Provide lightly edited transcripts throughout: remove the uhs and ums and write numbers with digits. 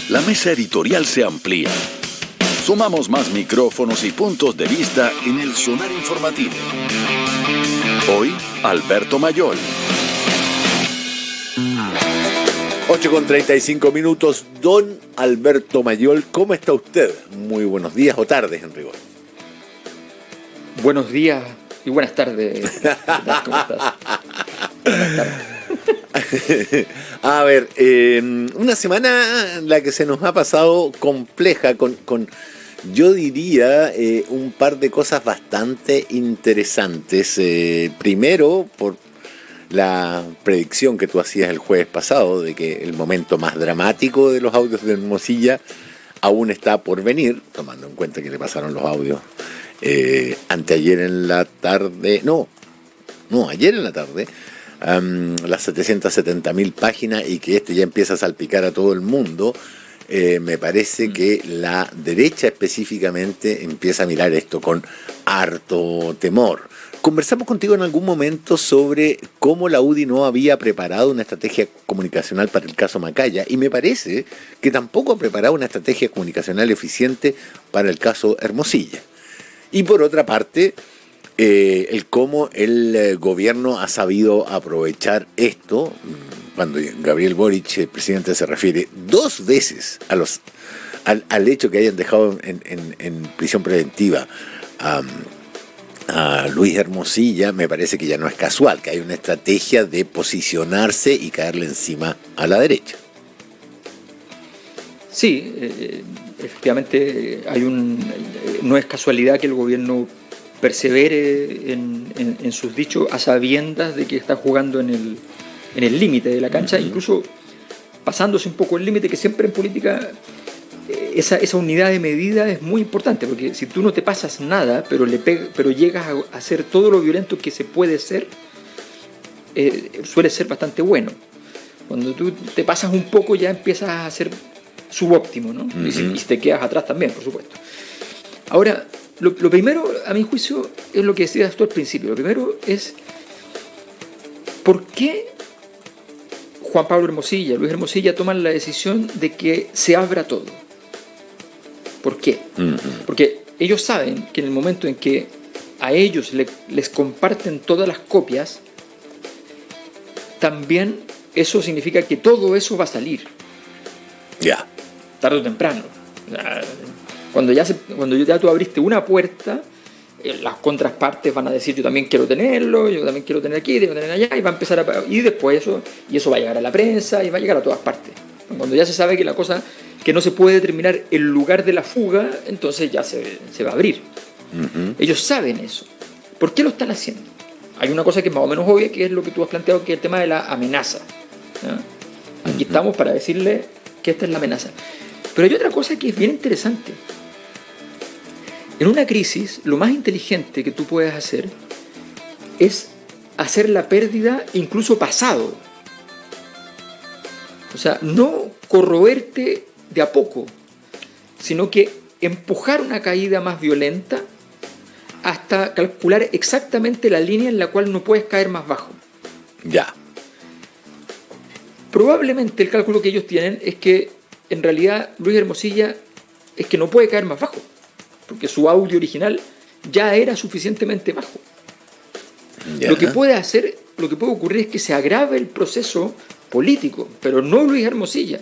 la mesa editorial se amplía. Sumamos más micrófonos y puntos de vista en el sonar informativo. Hoy, Alberto Mayol. 8:35. Don Alberto Mayol, ¿cómo está usted? Muy buenos días o tardes, en rigor. Buenos días y buenas tardes. ¿Cómo estás? Buenas tardes. A ver, una semana en la que se nos ha pasado compleja con yo diría, un par de cosas bastante interesantes. Primero, por la predicción que tú hacías el jueves pasado de que el momento más dramático de los audios de Hermosilla aún está por venir, tomando en cuenta que le pasaron los audios anteayer en la tarde, ayer en la tarde, las 770.000 páginas, y que ya empieza a salpicar a todo el mundo. Me parece que la derecha específicamente empieza a mirar esto con harto temor. Conversamos contigo en algún momento sobre cómo la UDI no había preparado una estrategia comunicacional para el caso Macaya, y me parece que tampoco ha preparado una estrategia comunicacional eficiente para el caso Hermosilla. Y por otra parte, el cómo el gobierno ha sabido aprovechar esto, cuando Gabriel Boric, el presidente, se refiere dos veces al hecho que hayan dejado en prisión preventiva a Luis Hermosilla. Me parece que ya no es casual, que hay una estrategia de posicionarse y caerle encima a la derecha. Sí, efectivamente no es casualidad que el gobierno persevere en sus dichos a sabiendas de que está jugando en el límite de la cancha, incluso pasándose un poco el límite, que siempre en política esa unidad de medida es muy importante, porque si tú no te pasas nada, pero llegas a hacer todo lo violento que se puede ser, suele ser bastante bueno. Cuando tú te pasas un poco ya empiezas a ser subóptimo, ¿no? Y si te quedas atrás también, por supuesto. Ahora, lo primero, a mi juicio, es lo que decías tú al principio. Lo primero es, ¿por qué Juan Pablo Hermosilla, Luis Hermosilla toman la decisión de que se abra todo? ¿Por qué? Porque ellos saben que en el momento en que a ellos les comparten todas las copias, también eso significa que todo eso va a salir. Ya. Tarde o temprano. Cuando ya tú abriste una puerta, las contrapartes van a decir: yo también quiero tenerlo, yo también quiero tener aquí, quiero tener allá, y va a empezar y después eso va a llegar a la prensa y va a llegar a todas partes. Cuando ya se sabe que la cosa, que no se puede determinar el lugar de la fuga, entonces ya se va a abrir. Ellos saben eso. ¿Por qué lo están haciendo? Hay una cosa que es más o menos obvia, que es lo que tú has planteado, que es el tema de la amenaza, ¿no? Aquí estamos para decirle que esta es la amenaza. Pero hay otra cosa que es bien interesante. En una crisis, lo más inteligente que tú puedes hacer es hacer la pérdida incluso pasado. O sea, no corroerte de a poco, sino que empujar una caída más violenta hasta calcular exactamente la línea en la cual no puedes caer más bajo. Ya. Probablemente el cálculo que ellos tienen es que en realidad Luis Hermosilla es que no puede caer más bajo, porque su audio original ya era suficientemente bajo. Ya. Lo que puede ocurrir es que se agrave el proceso político, pero no Luis Hermosilla.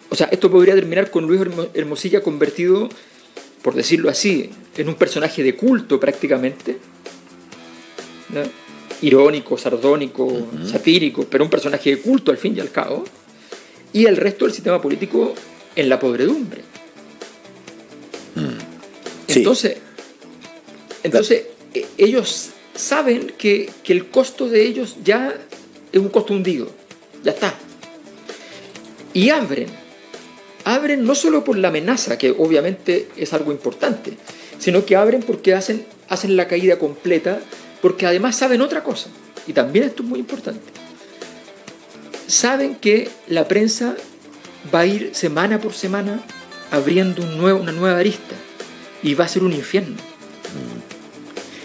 O sea, esto podría terminar con Luis Hermosilla convertido, por decirlo así, en un personaje de culto prácticamente, ¿no? Irónico, sardónico, satírico, pero un personaje de culto al fin y al cabo, y el resto del sistema político en la podredumbre. Sí. Entonces ellos saben que el costo de ellos ya es un costo hundido, ya está. Y abren no solo por la amenaza, que obviamente es algo importante, sino que abren porque hacen la caída completa, porque además saben otra cosa, y también esto es muy importante. Saben que la prensa va a ir semana por semana abriendo una nueva arista, y va a ser un infierno.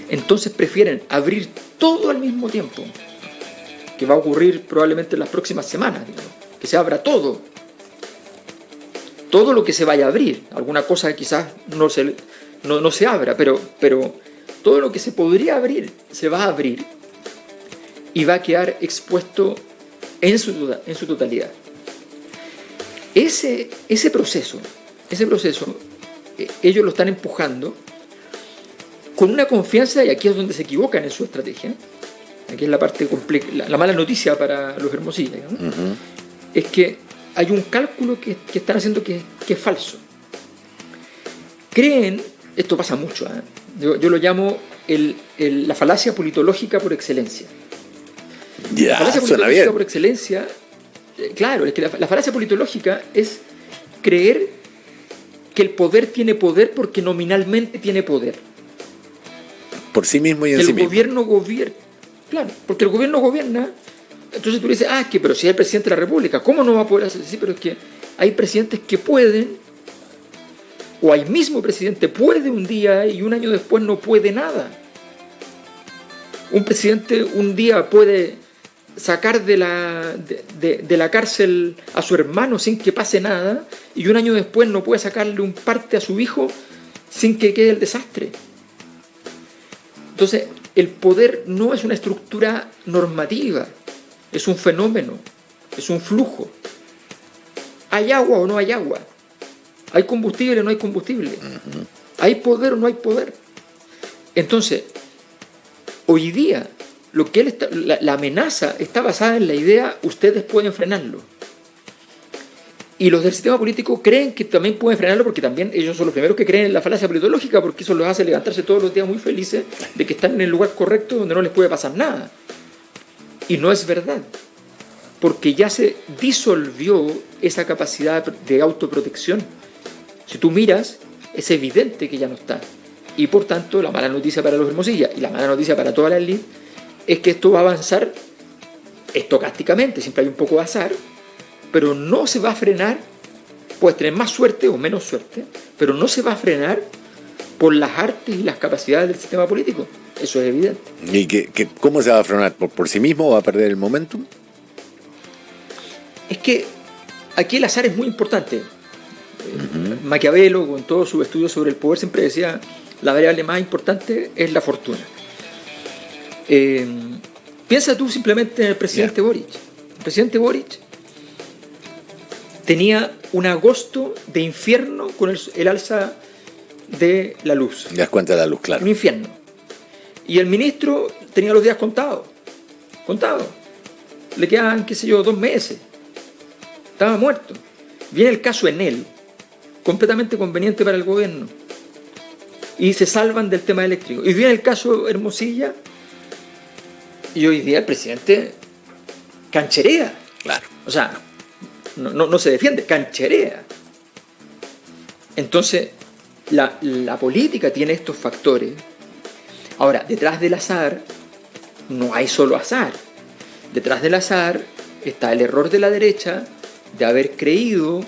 Entonces prefieren abrir todo al mismo tiempo, que va a ocurrir probablemente en las próximas semanas, digamos, que se abra todo todo lo que se vaya a abrir. Alguna cosa quizás no se abra, pero todo lo que se podría abrir se va a abrir y va a quedar expuesto en su totalidad. Ese proceso, ellos lo están empujando con una confianza, y aquí es donde se equivocan en su estrategia. Aquí es la parte compleja, la mala noticia para los Hermosillas, ¿no? Uh-huh. Es que hay un cálculo que están haciendo que es falso. Creen, esto pasa mucho, ¿eh? Yo lo llamo la falacia politológica por excelencia. Ya, la falacia suena politológica bien. por excelencia, claro, es que la falacia politológica es creer que el poder tiene poder porque nominalmente tiene poder. Por sí mismo y en sí mismo. El gobierno gobierna, claro, porque el gobierno gobierna. Entonces tú le dices, pero si es el presidente de la República, ¿cómo no va a poder hacer? Sí, pero es que hay presidentes que pueden, o el mismo presidente puede un día y un año después no puede nada. Un presidente un día puede sacar de la cárcel a su hermano sin que pase nada, y un año después no puede sacarle un parte a su hijo sin que quede el desastre. Entonces, el poder no es una estructura normativa, es un fenómeno, es un flujo. ¿Hay agua o no hay agua? ¿Hay combustible o no hay combustible? Uh-huh. ¿Hay poder o no hay poder? Entonces, hoy día, la amenaza está basada en la idea, ustedes pueden frenarlo. Y los del sistema político creen que también pueden frenarlo, porque también ellos son los primeros que creen en la falacia politológica, porque eso los hace levantarse todos los días muy felices de que están en el lugar correcto donde no les puede pasar nada. Y no es verdad, porque ya se disolvió esa capacidad de autoprotección. Si tú miras, es evidente que ya no está. Y por tanto, la mala noticia para los Hermosillas y la mala noticia para toda la élite es que esto va a avanzar estocásticamente, siempre hay un poco de azar, pero no se va a frenar. Puedes tener más suerte o menos suerte, pero no se va a frenar por las artes y las capacidades del sistema político. Eso es evidente. ¿Y cómo se va a frenar? ¿Por sí mismo va a perder el momentum? Es que aquí el azar es muy importante. Uh-huh. Maquiavelo, con todo su estudio sobre el poder, siempre decía la variable más importante es la fortuna. Piensa tú simplemente en el presidente Boric. El presidente Boric tenía un agosto de infierno con el alza de la luz. Das cuenta de la luz, claro. Un infierno. Y el ministro tenía los días contados. Le quedaban, 2 meses. Estaba muerto. Viene el caso Enel, completamente conveniente para el gobierno. Y se salvan del tema eléctrico. Y viene el caso Hermosilla, y hoy día el presidente cancherea. Claro. O sea, no se defiende, cancherea. Entonces, la política tiene estos factores. Ahora, detrás del azar no hay solo azar. Detrás del azar está el error de la derecha de haber creído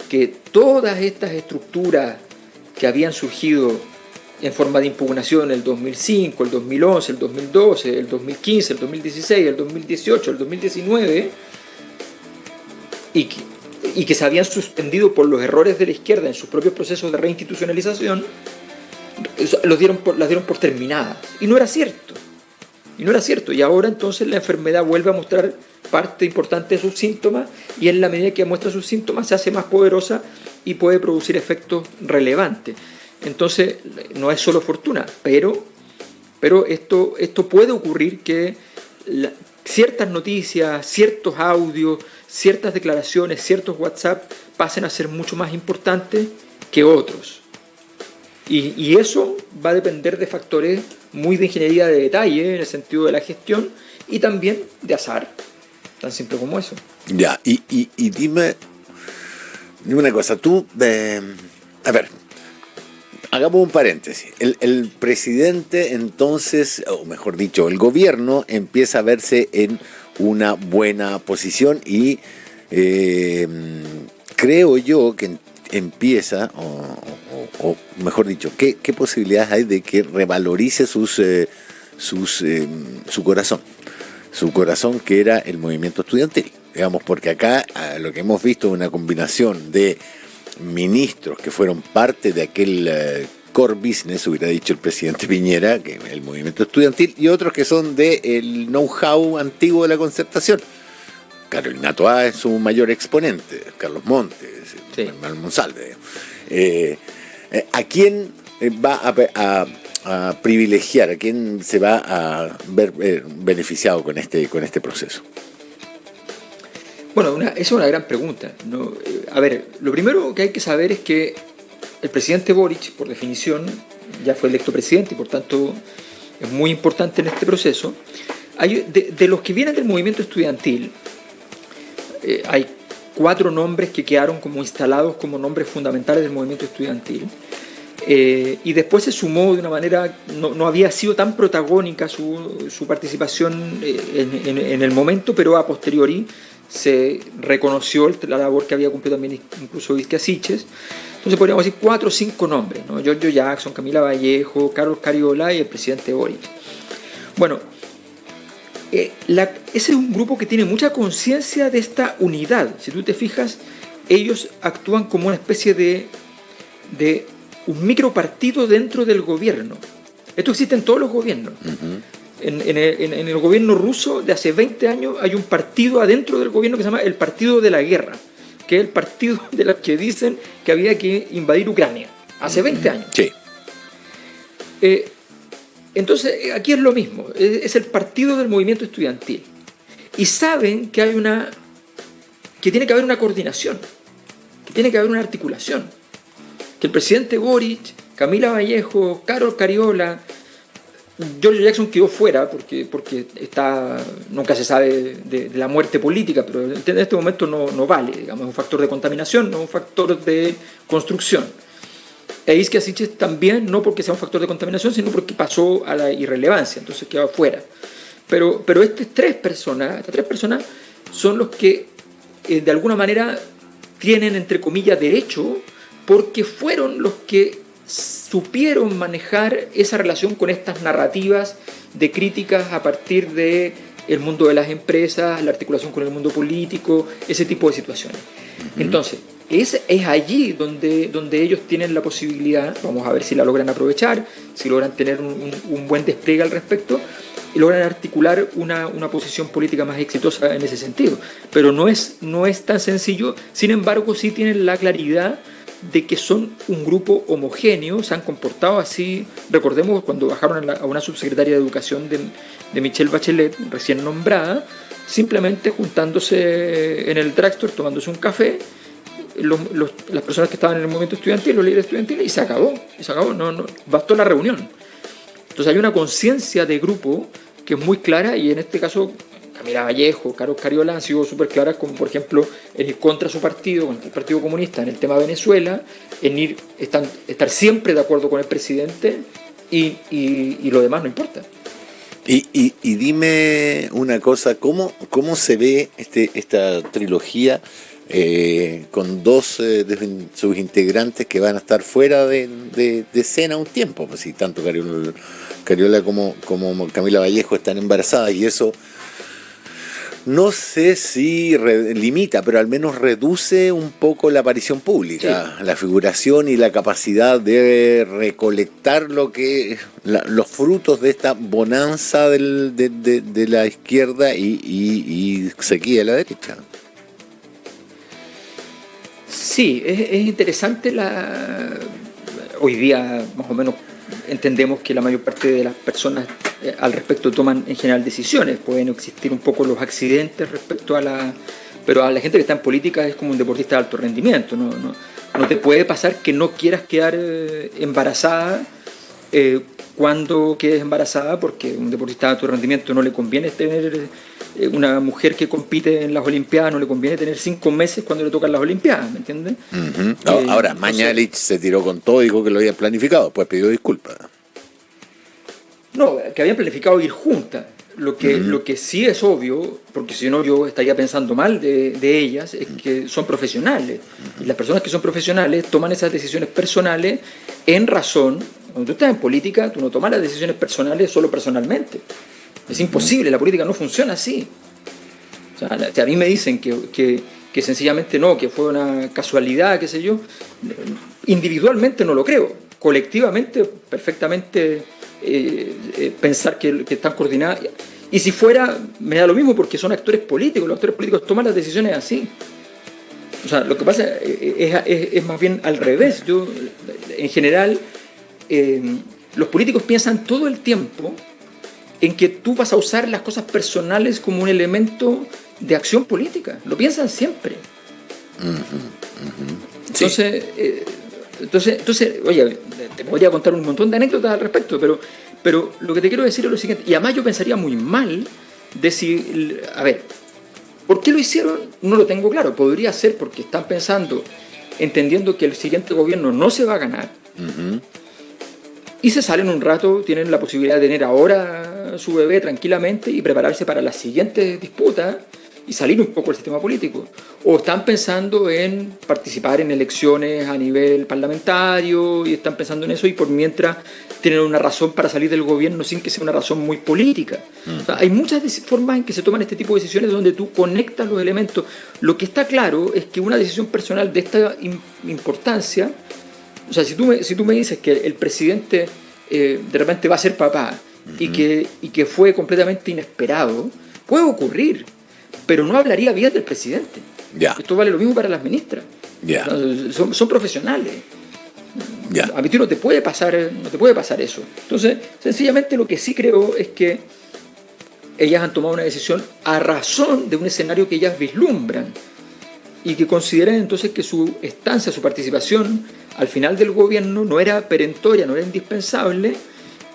que todas estas estructuras que habían surgido en forma de impugnación el 2005, el 2011, el 2012, el 2015, el 2016, el 2018, el 2019, y que se habían suspendido por los errores de la izquierda en sus propios procesos de reinstitucionalización, las dieron por terminadas. Y no era cierto. Y ahora entonces la enfermedad vuelve a mostrar parte importante de sus síntomas, y en la medida que muestra sus síntomas se hace más poderosa y puede producir efectos relevantes. Entonces no es solo fortuna, pero esto puede ocurrir, que ciertas noticias, ciertos audios, ciertas declaraciones, ciertos WhatsApp pasen a ser mucho más importantes que otros. Y eso va a depender de factores muy de ingeniería de detalle, en el sentido de la gestión, y también de azar, tan simple como eso. Ya, y dime una cosa, tú, a ver, hagamos un paréntesis. El presidente entonces, o mejor dicho, el gobierno empieza a verse en una buena posición y creo yo que empieza, o mejor dicho, ¿qué posibilidades hay de que revalorice su corazón? Su corazón, que era el movimiento estudiantil, digamos, porque acá lo que hemos visto es una combinación de ministros que fueron parte de aquel core business, hubiera dicho el presidente Piñera, que es el movimiento estudiantil, y otros que son del know-how antiguo de la Concertación. Carolina Toá es su mayor exponente, Carlos Montes, sí. Manuel Monsalve. ¿A quién va a privilegiar, a quién se va a ver beneficiado con este proceso? Bueno, esa es una gran pregunta, ¿no? A ver, lo primero que hay que saber es que el presidente Boric, por definición, ya fue electo presidente y por tanto es muy importante en este proceso. De los que vienen del movimiento estudiantil, hay 4 nombres que quedaron como instalados como nombres fundamentales del movimiento estudiantil. Y después se sumó de una manera, no había sido tan protagónica su participación en el momento, pero a posteriori se reconoció la labor que había cumplido también incluso Vizca Siches. Entonces podríamos decir 4 o 5 nombres, ¿no? Giorgio Jackson, Camila Vallejo, Carlos Cariola y el presidente Boric. Bueno, ese es un grupo que tiene mucha conciencia de esta unidad. Si tú te fijas, ellos actúan como una especie de un micropartido dentro del gobierno. Esto existe en todos los gobiernos. Uh-huh. En el gobierno ruso de hace 20 años hay un partido adentro del gobierno que se llama el Partido de la Guerra, que es el partido de los que dicen que había que invadir Ucrania. Hace 20 años. Sí. Entonces, aquí es lo mismo. Es el partido del movimiento estudiantil. Y saben que que tiene que haber una coordinación, que tiene que haber una articulación. Que el presidente Boric, Camila Vallejo, Carlos Cariola, Giorgio Jackson quedó fuera porque nunca se sabe de la muerte política, pero en este momento no vale, digamos, es un factor de contaminación, no es un factor de construcción. E Vizca Siches también, no porque sea un factor de contaminación, sino porque pasó a la irrelevancia, entonces quedó fuera. Pero estas tres personas son los que de alguna manera tienen, entre comillas, derecho, porque fueron los que supieron manejar esa relación con estas narrativas de críticas a partir del mundo de las empresas, la articulación con el mundo político, ese tipo de situaciones. Uh-huh. Entonces, es allí donde ellos tienen la posibilidad, vamos a ver si la logran aprovechar, si logran tener un buen despliegue al respecto y logran articular una posición política más exitosa en ese sentido. Pero no es tan sencillo, sin embargo sí tienen la claridad de que son un grupo homogéneo, se han comportado así. Recordemos cuando bajaron a una subsecretaria de Educación de Michelle Bachelet, recién nombrada, simplemente juntándose en el drugstore, tomándose un café, las personas que estaban en el movimiento estudiantil, los líderes estudiantiles, y se acabó, no bastó la reunión. Entonces hay una conciencia de grupo que es muy clara, y en este caso Camila Vallejo, Carlos Cariola han sido súper claras, como por ejemplo en ir contra su partido, con el Partido Comunista en el tema de Venezuela, en estar siempre de acuerdo con el presidente, y lo demás no importa. Y dime una cosa, ¿cómo se ve esta trilogía con 2 de sus integrantes que van a estar fuera de escena un tiempo? Pues si tanto Cariola como Camila Vallejo están embarazadas, y eso no sé si limita, pero al menos reduce un poco la aparición pública, sí, la figuración y la capacidad de recolectar los frutos de esta bonanza de la izquierda y sequía de la derecha. Sí, es interesante hoy día más o menos entendemos que la mayor parte de las personas al respecto toman en general decisiones. Pueden existir un poco los accidentes respecto pero a la gente que está en política es como un deportista de alto rendimiento. No te puede pasar que no quieras quedar embarazada cuando quedes embarazada, porque a un deportista de alto rendimiento no le conviene tener una mujer que compite en las Olimpiadas, no le conviene tener 5 meses cuando le tocan las Olimpiadas, ¿me entiendes? Uh-huh. Ahora, Mañalich se tiró con todo, dijo que lo habían planificado, pues pidió disculpas. No, que habían planificado ir juntas. Lo que sí es obvio, porque si no yo estaría pensando mal de ellas, es que son profesionales. Y las personas que son profesionales toman esas decisiones personales en razón. Cuando tú estás en política, tú no tomas las decisiones personales solo personalmente. Es imposible, la política no funciona así. O sea, a mí me dicen que que sencillamente no, que fue una casualidad, qué sé yo. Individualmente no lo creo. Colectivamente, perfectamente pensar que están coordinadas. Y si fuera, me da lo mismo porque son actores políticos. Los actores políticos toman las decisiones así. O sea, lo que pasa es más bien al revés. Yo, en general, los políticos piensan todo el tiempo en que tú vas a usar las cosas personales como un elemento de acción política. Lo piensan siempre. Sí. Entonces, oye, te podría contar un montón de anécdotas al respecto, pero lo que te quiero decir es lo siguiente, y además yo pensaría muy mal de si, a ver, ¿por qué lo hicieron? No lo tengo claro. Podría ser porque están pensando, entendiendo que el siguiente gobierno no se va a ganar, y se salen un rato, tienen la posibilidad de tener ahora su bebé tranquilamente y prepararse para las siguientes disputas y salir un poco del sistema político. O están pensando en participar en elecciones a nivel parlamentario y están pensando en eso y por mientras tienen una razón para salir del gobierno sin que sea una razón muy política. O sea, hay muchas formas en que se toman este tipo de decisiones donde tú conectas los elementos. Lo que está claro es que una decisión personal de esta importancia, o sea, si tú me dices que el presidente de repente va a ser papá y que fue completamente inesperado, puede ocurrir, pero no hablaría bien del presidente. Esto vale lo mismo para las ministras. Son profesionales. A ti no te puede pasar eso. Entonces, sencillamente lo que sí creo es que ellas han tomado una decisión a razón de un escenario que ellas vislumbran y que consideran entonces que su estancia, su participación al final del gobierno no era perentoria, no era indispensable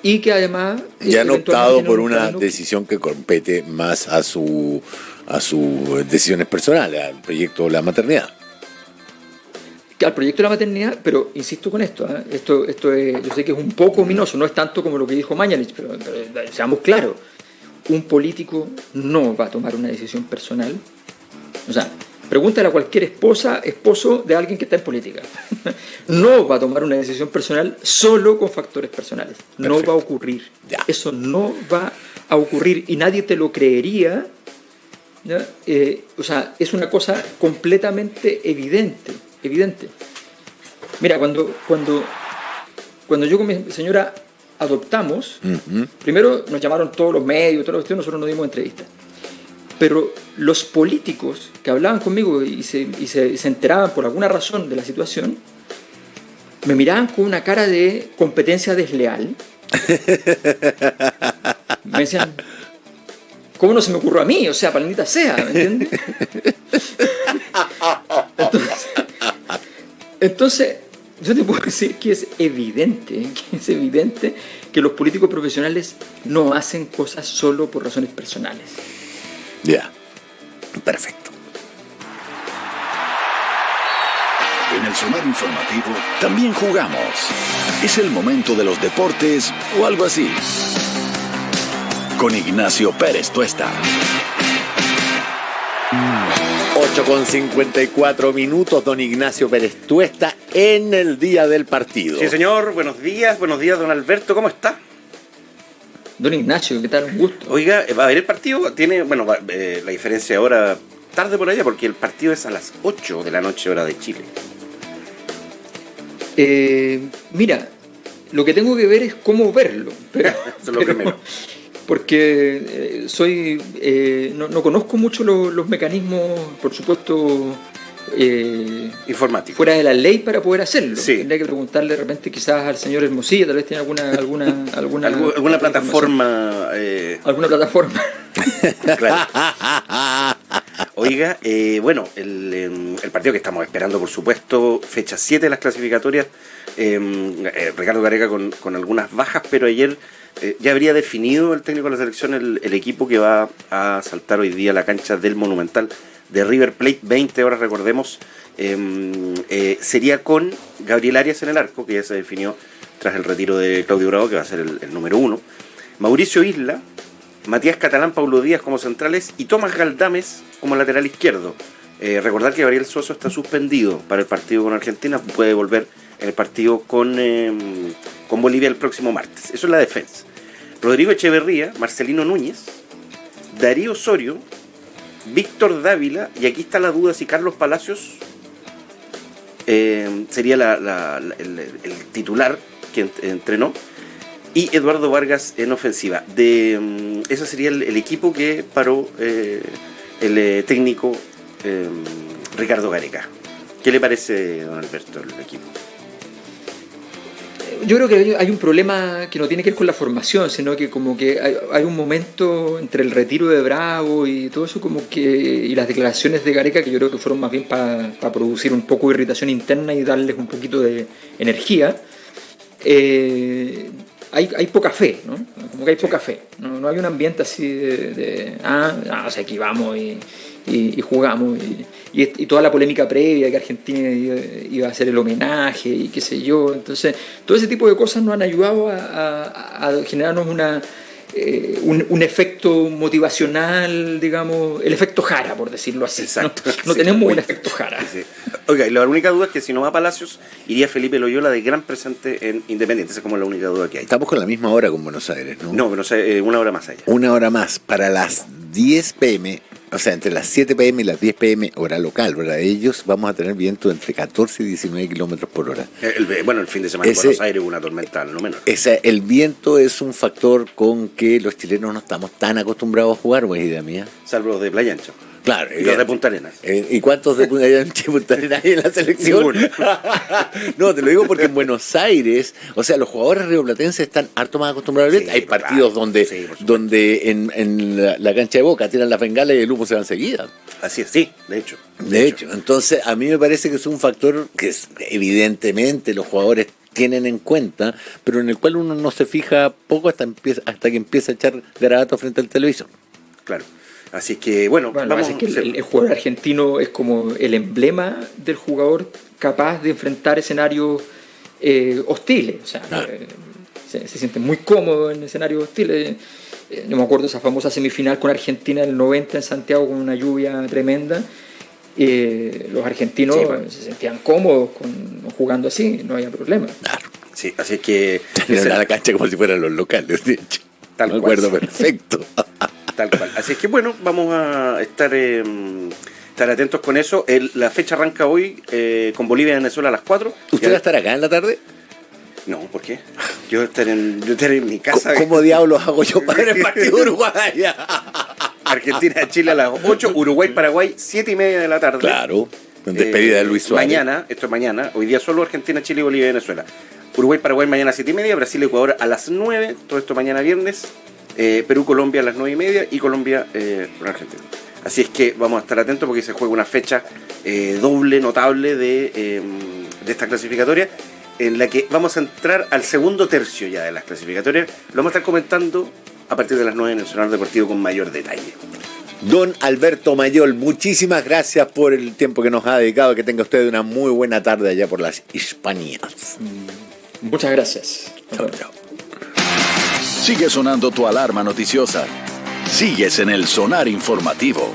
y que además... Ya han optado por una decisión que compete más a sus decisiones personales, al proyecto de la maternidad. Al proyecto de la maternidad, pero insisto con esto, esto es, yo sé que es un poco ominoso, no es tanto como lo que dijo Mañalich, pero seamos claros, un político no va a tomar una decisión personal. O sea, pregúntale a cualquier esposo de alguien que está en política. No va a tomar una decisión personal solo con factores personales. No va a ocurrir. Eso no va a ocurrir y nadie te lo creería. O sea, es una cosa completamente evidente. Mira, cuando yo con mi señora adoptamos, primero nos llamaron todos los medios, nosotros nos dimos entrevistas. Pero los políticos que hablaban conmigo y se enteraban por alguna razón de la situación, me miraban con una cara de competencia desleal. Me decían, ¿cómo no se me ocurrió a mí? O sea, palmita sea, ¿me entiendes? Entonces, yo te puedo decir que es evidente que los políticos profesionales no hacen cosas solo por razones personales. Perfecto. En el Sonar Informativo también jugamos. Es el momento de los deportes o algo así. Con Ignacio Pérez Tuesta. 8:54, don Ignacio Pérez Tuesta, en el día del partido. Sí, señor. Buenos días, don Alberto. ¿Cómo está? Don Ignacio, ¿qué tal? Un gusto. Oiga, va a ver el partido. Tiene, la diferencia ahora tarde por allá, porque el partido es a las 8 de la noche, hora de Chile. Mira, lo que tengo que ver es cómo verlo. Eso es lo primero. Porque no conozco mucho los mecanismos, por supuesto, informáticos, fuera de la ley para poder hacerlo. Sí. Tendría que preguntarle de repente quizás al señor Hermosilla, tal vez tiene alguna plataforma. Alguna plataforma. Claro. Oiga, el partido que estamos esperando, por supuesto, fecha 7 de las clasificatorias. Ricardo Gareca con algunas bajas, pero ayer ya habría definido el técnico de la selección el equipo que va a saltar hoy día a la cancha del Monumental de River Plate, 20 horas, recordemos. Sería con Gabriel Arias en el arco, que ya se definió tras el retiro de Claudio Bravo, que va a ser el número 1. Mauricio Isla, Matías Catalán, Paulo Díaz como centrales y Tomás Galdames como lateral izquierdo. Recordar que Gabriel Suazo está suspendido para el partido con Argentina, puede volver en el partido con Bolivia el próximo martes. Eso es la defensa. Rodrigo Echeverría, Marcelino Núñez, Darío Osorio, Víctor Dávila, y aquí está la duda si Carlos Palacios sería el titular que entrenó, y Eduardo Vargas en ofensiva. Ese sería el equipo que paró el técnico Ricardo Gareca. ¿Qué le parece, don Alberto, el equipo? Yo creo que hay un problema que no tiene que ver con la formación, sino que como que hay un momento entre el retiro de Bravo y todo eso, como que, y las declaraciones de Gareca, que yo creo que fueron más bien para producir un poco de irritación interna y darles un poquito de energía. Hay poca fe, ¿no? Como que hay poca fe. No hay un ambiente así o sea, aquí vamos y jugamos. Y toda la polémica previa que Argentina iba a hacer el homenaje y qué sé yo. Entonces, todo ese tipo de cosas nos han ayudado a generarnos un efecto motivacional, digamos, el efecto Jara, por decirlo así. Exacto. No tenemos un efecto Jara. Sí. Oiga, y la única duda es que si no va a Palacios, iría Felipe Loyola de gran presente en Independiente. Esa es como la única duda que hay. Estamos con la misma hora con Buenos Aires, ¿no? No, pero una hora más allá. Una hora más, para las 10 p.m., o sea, entre las 7 p.m. y las 10 p.m. hora local, ¿verdad? Ellos vamos a tener viento entre 14 y 19 kilómetros por hora. El fin de semana en Buenos Aires hubo una tormenta, no menos. El viento es un factor con que los chilenos no estamos tan acostumbrados a jugar, pues, idea mía. Salvo los de Playa Ancha. Claro. Y los de Punta Arenas. ¿Y cuántos de Punta Arenas hay en la selección? No, te lo digo porque en Buenos Aires, o sea, los jugadores rioplatenses están harto más acostumbrados al viento. Hay partidos donde en la cancha de Boca tiran las bengalas y el humo se va enseguida. Así es, sí, de hecho. De hecho, entonces a mí me parece que es un factor que evidentemente los jugadores tienen en cuenta, pero en el cual uno no se fija poco hasta que empieza a echar garabatos frente al televisor. Claro. Así que, bueno vamos a que el jugador argentino es como el emblema del jugador capaz de enfrentar escenarios hostiles. O sea, se siente muy cómodo en escenarios hostiles. Yo me acuerdo de esa famosa semifinal con Argentina del 90 en Santiago con una lluvia tremenda. Los argentinos se sentían cómodos jugando así, no había problema. Claro. Sí, así que... Tenían la cancha como si fueran los locales, de hecho. Me acuerdo perfecto. Tal cual. Así es que bueno, vamos a estar atentos con eso. La fecha arranca hoy con Bolivia y Venezuela a las 4. ¿Usted va a estar acá en la tarde? No, ¿por qué? Yo estaré en mi casa. ¿Cómo diablos hago yo para el partido Uruguay? Argentina-Chile a las 8, Uruguay-Paraguay 7:30 de la tarde. Claro, en despedida de Luis Suárez. Esto es mañana, hoy día solo Argentina, Chile, Bolivia y Venezuela. Uruguay-Paraguay mañana a 7:30, Brasil-Ecuador a las 9, todo esto mañana viernes. Perú-Colombia a las 9:30 y Colombia con Argentina. Así es que vamos a estar atentos porque se juega una fecha doble, notable de esta clasificatoria, en la que vamos a entrar al segundo tercio ya de las clasificatorias. Lo vamos a estar comentando a partir de las 9 en el Sonar Deportivo con mayor detalle. Don Alberto Mayol, muchísimas gracias por el tiempo que nos ha dedicado. Que tenga usted una muy buena tarde allá por las Hispanías. Muchas gracias. Chao, chao. Sigue sonando tu alarma noticiosa. Sigues en el Sonar Informativo.